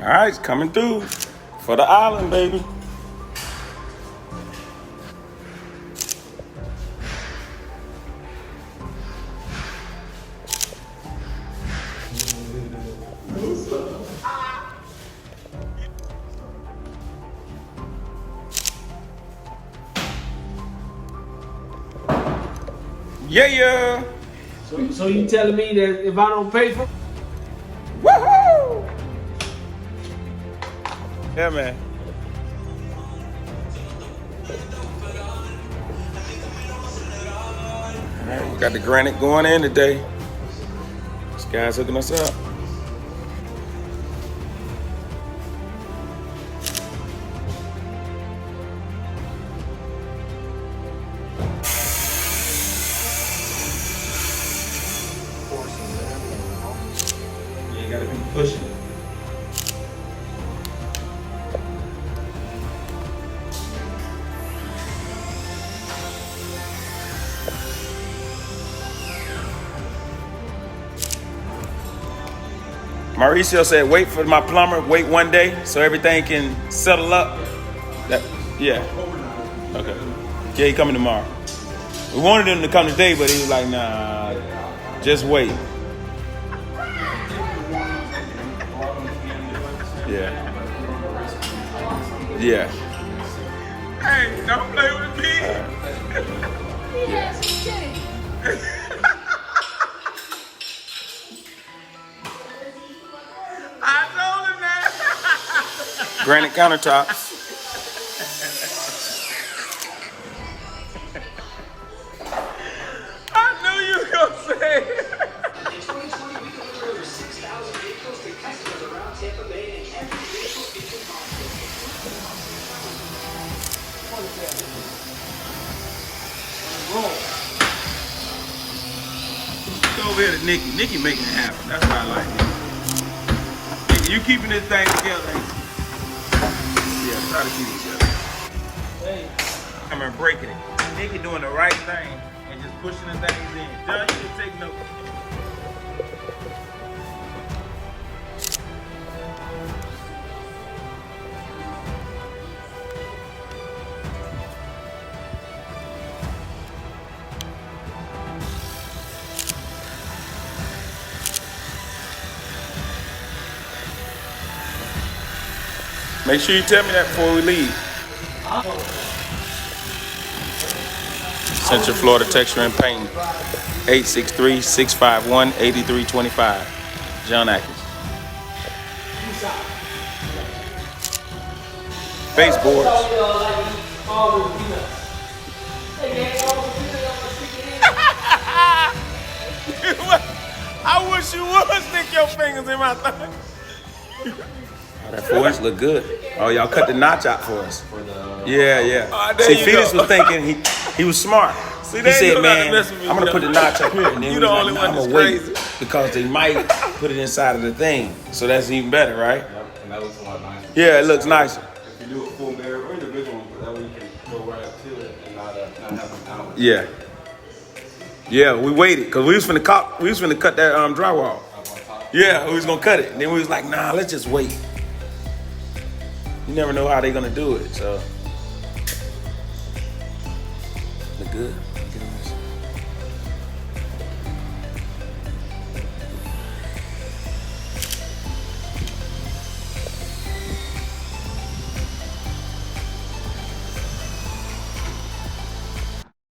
All right, it's coming through for the island, baby. Yeah. So you telling me that if I don't pay for? Woohoo! Yeah, man. All right, we got the granite going in today. This guy's hooking us up. You gotta be pushing it. Mauricio said, wait for my plumber, wait one day so everything can settle up. Yeah. Okay. Yeah, he coming tomorrow. We wanted him to come today, but he was like, nah, just wait. Yeah. Yeah. Hey, don't play with me. I told him that. Granite countertops. I knew you were gonna say it. In 2020, we delivered over 6,000 vehicles to customers around Tampa Bay, and every vehicle featured possible. Go over here to Nikki. Nikki making it happen. That's why I like it. Nikki, you keeping this thing together, ain't you? Yeah, try to keep it together. Hey, I'm breaking it. Nikki doing the right thing and just pushing the things in. John, you just take notes. Make sure you tell me that before we leave. Central Florida Texture and Paint. 863-651-8325. John Atkins. Baseboards. I wish you would stick your fingers in my thing. Oh, that 4-inch look good. Oh, y'all cut the notch out for us. Yeah. See, Felix was thinking he was smart. See, he said, man, me, I'm gonna put the notch up here, and then You we the was only like, one I'm that's gonna wait crazy. because they might put it inside of the thing, so that's even better, right? Yep, and that looks a lot nicer. Yeah, it looks nicer. If you do a full mirror or individual one, that way you can go right up to it and not have them down. Yeah. Yeah, we waited because we was finna cut that drywall. Up on top. Yeah, we was gonna cut it, and then we was like, nah, let's just wait. You never know how they gonna do it, so look good.